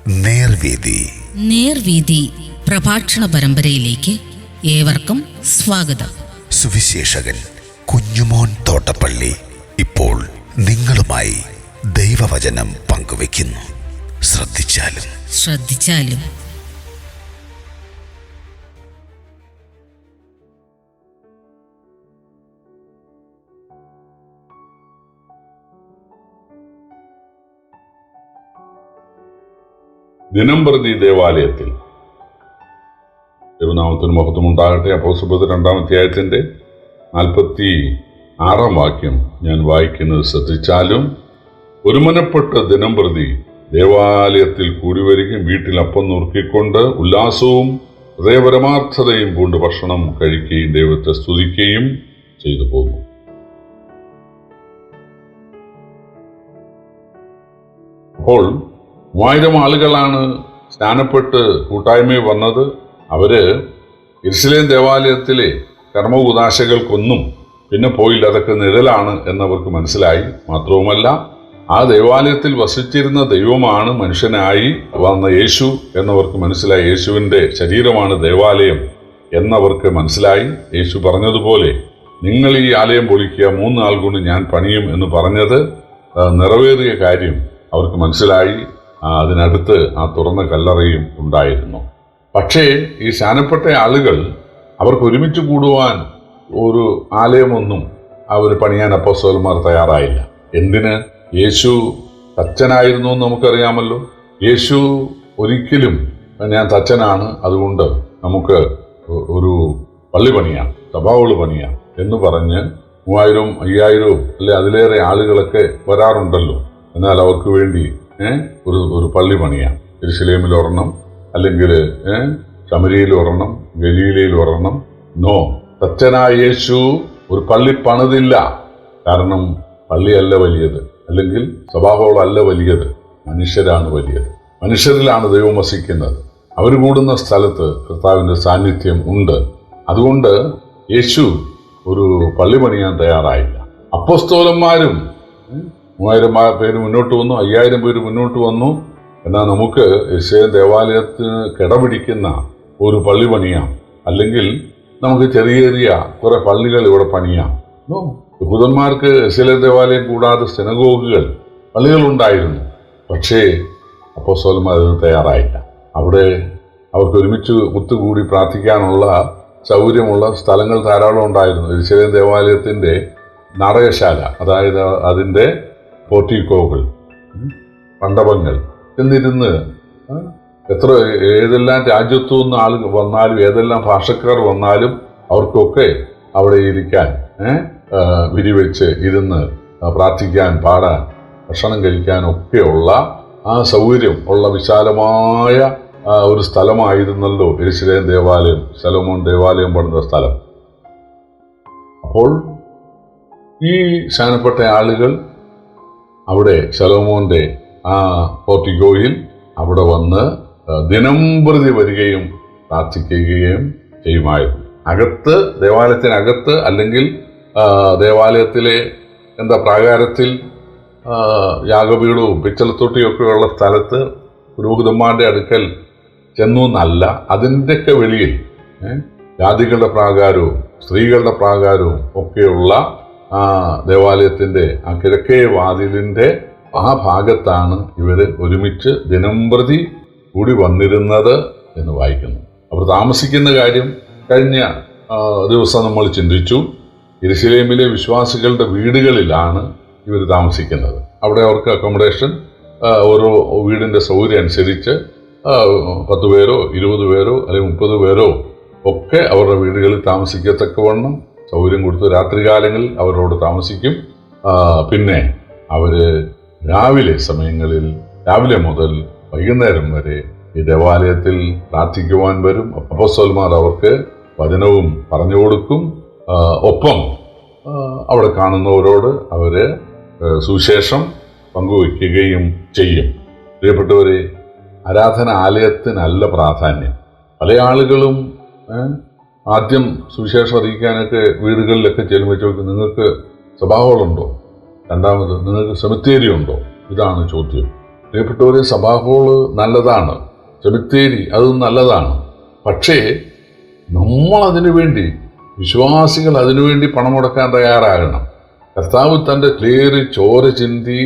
നേർവീതി പ്രഭാഷണ പരമ്പരയിലേക്ക് ഏവർക്കും സ്വാഗതം. സുവിശേഷകൻ കുഞ്ഞുമോൻ തോട്ടപ്പള്ളി ഇപ്പോൾ നിങ്ങളുമായി ദൈവവചനം പങ്കുവെക്കുന്നു. ശ്രദ്ധിച്ചാലും ദിനംപ്രതി ദേവാലയത്തിൽ. ദൈവനാമത്തിന് മഹത്വമുണ്ടാകട്ടെ. അപ്പോസ്തലപ്രവൃത്തി 2-ാം അധ്യായത്തിന്റെ 46-ാം വാക്യം ഞാൻ വായിക്കുന്നത് ശ്രദ്ധിച്ചാലും, ഒരുമനപ്പെട്ട് ദിനംപ്രതി ദേവാലയത്തിൽ കൂടി വരികയും വീട്ടിൽ അപ്പം നുറുക്കിക്കൊണ്ട് ഉല്ലാസവും ഹൃദയപരമാർത്ഥതയും കൊണ്ട് ഭക്ഷണം കഴിക്കുകയും ദൈവത്തെ സ്തുതിക്കുകയും ചെയ്തു പോകുന്നു. അപ്പോൾ 3000 ആളുകളാണ് സ്നാനപ്പെട്ട് കൂട്ടായ്മയിൽ വന്നത്. അവര് യെരുശലേം ദേവാലയത്തിലെ കർമ്മകൂദാശകൾക്കൊന്നും പിന്നെ പോയില്ല. അതൊക്കെ നിഴലാണ് എന്നവർക്ക് മനസ്സിലായി. മാത്രവുമല്ല, ആ ദേവാലയത്തിൽ വസിച്ചിരുന്ന ദൈവമാണ് മനുഷ്യനായി വന്ന യേശു എന്നവർക്ക് മനസ്സിലായി. യേശുവിൻ്റെ ശരീരമാണ് ദേവാലയം എന്നവർക്ക് മനസ്സിലായി. യേശു പറഞ്ഞതുപോലെ, നിങ്ങൾ ഈ ആലയം പൊളിക്കുക, 3 നാൾ കൊണ്ട് ഞാൻ പണിയും എന്ന് പറഞ്ഞത് നിറവേറിയ കാര്യം അവർക്ക് മനസ്സിലായി. അതിനടുത്ത് ആ തുറന്ന കല്ലറയും ഉണ്ടായിരുന്നു. പക്ഷേ ഈ സ്നാനപ്പെട്ട ആളുകൾ അവർക്ക് ഒരുമിച്ച് കൂടുവാൻ ഒരു ആലയമൊന്നും അവർ പണിയാൻ അപ്പോസ്തലന്മാർ തയ്യാറായില്ല. എന്തിന്? യേശു തച്ചനായിരുന്നു എന്ന് നമുക്കറിയാമല്ലോ. യേശു ഒരിക്കലും ഞാൻ തച്ചനാണ്, അതുകൊണ്ട് നമുക്ക് ഒരു പള്ളി പണിയാം, സഭാവുകൾ പണിയാം എന്ന് പറഞ്ഞ് 3000, 5000 അല്ലെ അതിലേറെ ആളുകളൊക്കെ വരാറുണ്ടല്ലോ. എന്നാൽ അവർക്ക് വേണ്ടി ഒരു പള്ളി പണിയാം. യെരുശലേമിൽ ഒരെണ്ണം, അല്ലെങ്കിൽ ശമരിയയിൽ ഒരെണ്ണം, ഗലീലയിൽ ഒരെണ്ണം. നോ, തച്ചനായ യേശു ഒരു പള്ളി പണിതില്ല. കാരണം പള്ളിയല്ല വലിയത്, അല്ലെങ്കിൽ സഭാഹോളല്ല വലിയത്, മനുഷ്യരാണ് വലിയത്. മനുഷ്യരിലാണ് ദൈവം വസിക്കുന്നത്. അവർ കൂടുന്ന സ്ഥലത്ത് കർത്താവിൻ്റെ സാന്നിധ്യം ഉണ്ട്. അതുകൊണ്ട് യേശു ഒരു പള്ളി പണിയാൻ തയ്യാറായില്ല. അപ്പോസ്തലന്മാരും 3000 പേര് മുന്നോട്ട് വന്നു, 5000 പേര് മുന്നോട്ട് വന്നു. എന്നാൽ നമുക്ക് യെരുശലേം ദേവാലയത്തിന് കിടപിടിക്കുന്ന ഒരു പള്ളി പണിയാം, അല്ലെങ്കിൽ നമുക്ക് ചെറിയ കുറെ പള്ളികൾ ഇവിടെ പണിയാം. യഹൂദന്മാർക്ക് യെരുശലേം ദേവാലയം കൂടാതെ സിനഗോഗുകൾ, പള്ളികളുണ്ടായിരുന്നു. പക്ഷേ അപ്പോസ്തലന്മാർ അതിന് തയ്യാറായില്ല. അവിടെ അവർക്ക് ഒരുമിച്ച് ഒത്തുകൂടി പ്രാർത്ഥിക്കാനുള്ള സൗകര്യമുള്ള സ്ഥലങ്ങൾ ധാരാളം ഉണ്ടായിരുന്നു. യെരുശലേം ദേവാലയത്തിൻ്റെ നാടകശാല, അതായത് അതിൻ്റെ പോർട്ടിക്കോകൾ, മണ്ഡപങ്ങൾ എന്നിരുന്ന് ഏതെല്ലാം രാജ്യത്തു നിന്ന് ആളുകൾ വന്നാലും ഏതെല്ലാം ഭാഷക്കാർ വന്നാലും അവർക്കൊക്കെ അവിടെ ഇരിക്കാൻ, വിരിവെച്ച് ഇരുന്ന് പ്രാർത്ഥിക്കാൻ, പാടാൻ, ഭക്ഷണം കഴിക്കാനൊക്കെയുള്ള ആ സൗകര്യം ഉള്ള വിശാലമായ ഒരു സ്ഥലമായിരുന്നല്ലോ യെരുശലേം ദേവാലയം, ശലോമോൻ ദേവാലയം പണിത സ്ഥലം. അപ്പോൾ ഈ സ്നാനപ്പെട്ട ആളുകൾ അവിടെ ശലോമോന്റെ ആ പോർട്ടിക്കോയിൽ അവിടെ വന്ന് ദിനംപ്രതി വരികയും പ്രാർത്ഥിക്കുകയും ചെയ്യുമായിരുന്നു. അകത്ത്, ദേവാലയത്തിനകത്ത്, അല്ലെങ്കിൽ ദേവാലയത്തിലെ പ്രാകാരത്തിൽ യാഗപീഠവും പിച്ചളത്തൊട്ടിയൊക്കെയുള്ള സ്ഥലത്ത് പുരോഹിതന്മാരുടെ അടുക്കൽ ചെന്നു എന്നല്ല. അതിൻ്റെയൊക്കെ വെളിയിൽ ജാതികളുടെ പ്രാകാരവും സ്ത്രീകളുടെ പ്രാകാരവും ഒക്കെയുള്ള ആ ദേവാലയത്തിൻ്റെ ആ കിഴക്കേ വാതിലിൻ്റെ ആ ഭാഗത്താണ് ഇവർ ഒരുമിച്ച് ദിനംപ്രതി കൂടി വന്നിരുന്നത് എന്ന് വായിക്കുന്നു. അവർ താമസിക്കുന്ന കാര്യം കഴിഞ്ഞ ദിവസം നമ്മൾ ചിന്തിച്ചു. യെരുശലേമിലെ വിശ്വാസികളുടെ വീടുകളിലാണ് ഇവർ താമസിക്കുന്നത്. അവിടെ അവർക്ക് അക്കോമഡേഷൻ ഓരോ വീടിൻ്റെ സൗകര്യം അനുസരിച്ച് 10 പേരോ 20 പേരോ അല്ലെങ്കിൽ 30 പേരോ ഒക്കെ അവരുടെ വീടുകളിൽ താമസിക്കത്തക്കവണ്ണം സൗകര്യം കൊടുത്ത് രാത്രികാലങ്ങളിൽ അവരോട് താമസിക്കും. പിന്നെ അവർ രാവിലെ സമയങ്ങളിൽ, രാവിലെ മുതൽ വൈകുന്നേരം വരെ ഈ ദേവാലയത്തിൽ പ്രാർത്ഥിക്കുവാൻ വരും. അപ്പോസ്തലന്മാർ അവർക്ക് വചനവും പറഞ്ഞു കൊടുക്കും. ഒപ്പം അവിടെ കാണുന്നവരോട് അവര് സുവിശേഷം പങ്കുവയ്ക്കുകയും ചെയ്യും. പ്രിയപ്പെട്ടവരെ, ആരാധനാലയത്തിനല്ല പ്രാധാന്യം. പല ആളുകളും ആദ്യം സുവിശേഷം അറിയിക്കാനൊക്കെ വീടുകളിലൊക്കെ ചെല്ലുമ്പോൾ ചോദിക്കും, നിങ്ങൾക്ക് സഭാഹോളുണ്ടോ? രണ്ടാമത്, നിങ്ങൾക്ക് സെമിത്തേരി ഉണ്ടോ? ഇതാണ് ചോദ്യം. പ്രിയപ്പെട്ടവരെ, സഭാ ഹാള് നല്ലതാണ്, സെമിത്തേരി അത് നല്ലതാണ്. പക്ഷേ നമ്മൾ അതിനു വേണ്ടി, വിശ്വാസികൾ അതിനുവേണ്ടി പണം മുടക്കാൻ തയ്യാറാകണം. കർത്താവ് തൻ്റെ ക്ലിയറി ചോര ചിന്തി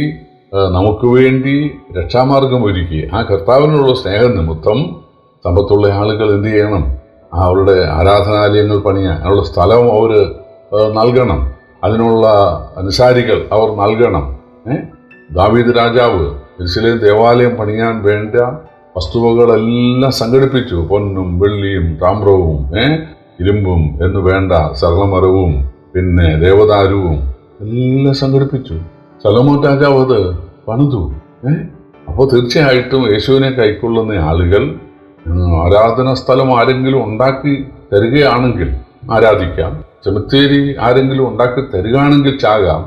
നമുക്ക് വേണ്ടി രക്ഷാമാർഗം ഒരുക്കി. ആ കർത്താവിനുള്ള സ്നേഹം നിമിത്തം സമ്പത്തുള്ള ആളുകൾ എന്ത് ചെയ്യണം? അവരുടെ ആരാധനാലയങ്ങൾ പണിയാൻ അതിനുള്ള സ്ഥലം അവർ നൽകണം, അതിനുള്ള അനുസാരികൾ അവർ നൽകണം. ദാവീദ് രാജാവ് യെരൂശലേം ദേവാലയം പണിയാൻ വേണ്ട വസ്തുവകളെല്ലാം സംഘടിപ്പിച്ചു. പൊന്നും വെള്ളിയും താമ്രവും ഇരുമ്പും എന്ന് വേണ്ട സർവമരവും പിന്നെ ദേവദാരുവും എല്ലാം സംഘടിപ്പിച്ചു. ശലോമോൻ രാജാവ് അത് പണിതു. അപ്പോൾ തീർച്ചയായിട്ടും യേശുവിനെ കൈക്കൊള്ളുന്ന ആളുകൾ ആരാധന സ്ഥലം ആരെങ്കിലും ഉണ്ടാക്കി തരികയാണെങ്കിൽ ആരാധിക്കാം, സെമിത്തേരി ആരെങ്കിലും ഉണ്ടാക്കി തരികയാണെങ്കിൽ ചാകാം.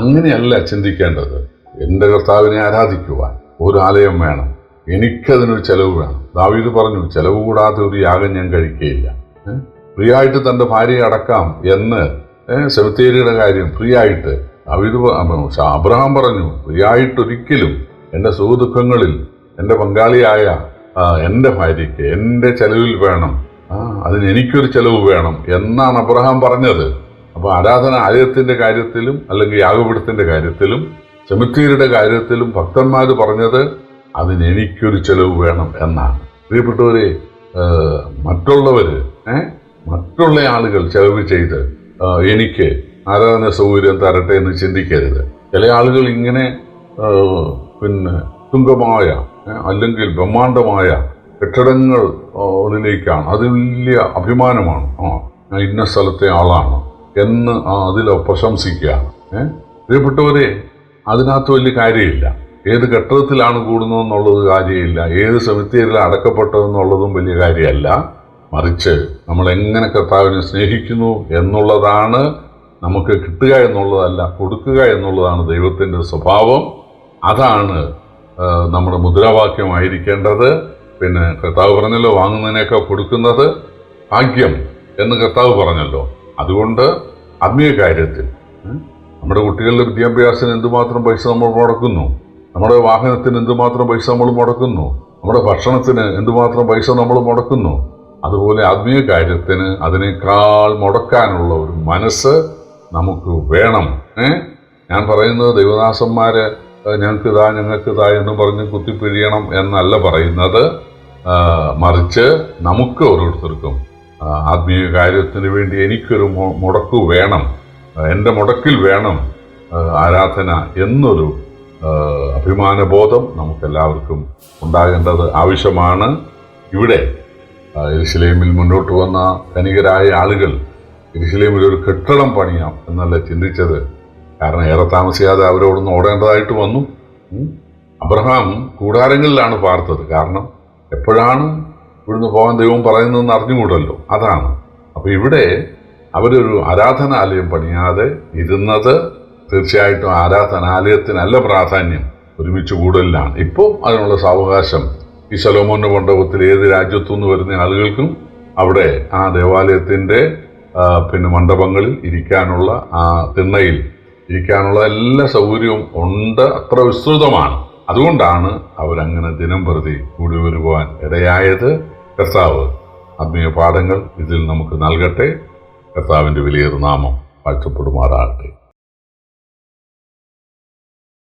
അങ്ങനെയല്ല ചിന്തിക്കേണ്ടത്. എൻ്റെ കർത്താവിനെ ആരാധിക്കുവാൻ ഒരു ആലയം വേണം, എനിക്കതിനൊരു ചെലവ് വേണം. ദാവീദ് പറഞ്ഞു, ചെലവ് കൂടാതെ ഒരു യാഗം ഞാൻ കഴിക്കുകയില്ല. ഫ്രീ ആയിട്ട് തൻ്റെ ഭാര്യയെ അടക്കാം എന്ന് സെമിത്തേരിയുടെ കാര്യം ഫ്രീ ആയിട്ട് ദാവീദ് അബ്രഹാം പറഞ്ഞു, ഫ്രീ ആയിട്ടൊരിക്കലും എൻ്റെ സുഖദുഃഖങ്ങളിൽ എൻ്റെ പങ്കാളിയായ എൻ്റെ ഭാര്യയ്ക്ക് എൻ്റെ ചെലവിൽ വേണം, അതിന് എനിക്കൊരു ചെലവ് വേണം എന്നാണ് അബ്രഹാം പറഞ്ഞത്. അപ്പോൾ ആരാധന ആലയത്തിൻ്റെ കാര്യത്തിലും അല്ലെങ്കിൽ യാഗപീഠത്തിൻ്റെ കാര്യത്തിലും സെമിത്തേരിയുടെ കാര്യത്തിലും ഭക്തന്മാർ പറഞ്ഞത് അതിന് എനിക്കൊരു ചെലവ് വേണം എന്നാണ്. പ്രിയപ്പെട്ടവരെ, മറ്റുള്ള ആളുകൾ ചെലവ് ചെയ്ത് എനിക്ക് ആരാധന സൗകര്യം തരട്ടെ എന്ന് ചിന്തിക്കരുത്. ചില ആളുകൾ ഇങ്ങനെ പിന്നെ തുങ്കമായ അല്ലെങ്കിൽ ബ്രഹ്മാണ്ഡമായ കെട്ടിടങ്ങളിലേക്കാണ്, അത് വലിയ അഭിമാനമാണ്. ഞാൻ ഇന്ന സ്ഥലത്തെ ആളാണ് എന്ന് അതിൽ പ്രശംസിക്കുകയാണ്. പ്രിയപ്പെട്ടവരെ, അതിനകത്ത് വലിയ കാര്യമില്ല. ഏത് കെട്ടിടത്തിലാണ് കൂടുന്നതെന്നുള്ളത് കാര്യമില്ല, ഏത് സെമിത്തേരിയിലാണ് അടക്കപ്പെട്ടതെന്നുള്ളതും വലിയ കാര്യമല്ല. മറിച്ച് നമ്മൾ എങ്ങനെ കർത്താവിനെ സ്നേഹിക്കുന്നു എന്നുള്ളതാണ് നമുക്ക് കിട്ടുക എന്നുള്ളതല്ല, കൊടുക്കുക എന്നുള്ളതാണ് ദൈവത്തിൻ്റെ സ്വഭാവം. അതാണ് നമ്മുടെ മുദ്രാവാക്യമായിരിക്കേണ്ടത്. പിന്നെ കർത്താവ് പറഞ്ഞല്ലോ, വാങ്ങുന്നതിനേക്കാൾ കൊടുക്കുന്നത് ഭാഗ്യം എന്ന് കർത്താവ് പറഞ്ഞല്ലോ. അതുകൊണ്ട് ആത്മീയ കാര്യത്തിൽ നമ്മുടെ കുട്ടികളുടെ വിദ്യാഭ്യാസത്തിന് എന്തുമാത്രം പൈസ നമ്മൾ മുടക്കുന്നു, നമ്മുടെ വാഹനത്തിന് എന്തുമാത്രം പൈസ നമ്മൾ മുടക്കുന്നു, നമ്മുടെ ഭക്ഷണത്തിന് എന്തുമാത്രം പൈസ നമ്മൾ മുടക്കുന്നു, അതുപോലെ ആത്മീയ കാര്യത്തിന് അതിനേക്കാൾ മുടക്കാനുള്ള ഒരു മനസ്സ് നമുക്ക് വേണം. ഞാൻ പറയുന്നത് ദൈവദാസന്മാര് ഞങ്ങൾക്കിതാ എന്ന് പറഞ്ഞ് കുത്തിപ്പിഴിയണം എന്നല്ല പറയുന്നത്. മറിച്ച് നമുക്ക് ഓരോരുത്തർക്കും ആത്മീയ കാര്യത്തിന് വേണ്ടി എനിക്കൊരു മുടക്ക് വേണം, എൻ്റെ മുടക്കിൽ വേണം ആരാധന എന്നൊരു അഭിമാനബോധം നമുക്കെല്ലാവർക്കും ഉണ്ടാകേണ്ടത് ആവശ്യമാണ്. ഇവിടെ യെരൂശലേമിൽ മുന്നോട്ട് വന്ന ധനികരായ ആളുകൾ യെരൂശലേമിൽ ഒരു കെട്ടിടം പണിയാം എന്നല്ല ചിന്തിച്ചത്. കാരണം ഏറെ താമസിയാതെ അവരോടൊന്ന് ഓടേണ്ടതായിട്ട് വന്നു. അബ്രഹാം കൂടാരങ്ങളിലാണ് പാർത്തത്. കാരണം എപ്പോഴാണ് ഇവിടുന്ന് പോകാൻ ദൈവം പറയുന്നതെന്ന് അറിഞ്ഞുകൂടല്ലോ, അതാണ്. അപ്പോൾ ഇവിടെ അവരൊരു ആരാധനാലയം പണിയാതെ ഇരുന്നത് തീർച്ചയായിട്ടും ആരാധനാലയത്തിനല്ല പ്രാധാന്യം, ഒരുമിച്ച് കൂടലിലാണ്. ഇപ്പോൾ അതിനുള്ള സാവകാശം ഈ ശലോമോന്റെ മണ്ഡപത്തിൽ ഏത് രാജ്യത്തുനിന്ന് വരുന്ന ആളുകൾക്കും അവിടെ ആ ദേവാലയത്തിൻ്റെ പിന്നെ മണ്ഡപങ്ങളിൽ ഇരിക്കാനുള്ള, ആ തിണ്ണയിൽ ഇരിക്കാനുള്ള എല്ലാ സൗകര്യവും ഉണ്ട്. അത്ര വിസ്തൃതമാണ്. അതുകൊണ്ടാണ് അവരങ്ങനെ ദിനം പ്രതി കൂടി വരുവാൻ ഇടയായത്. കർത്താവ് ആത്മീയ പാഠങ്ങൾ ഇതിൽ നമുക്ക് നൽകട്ടെ. കർത്താവിൻ്റെ വലിയൊരു നാമം വാഴ്ത്തപ്പെടുമാറാകട്ടെ.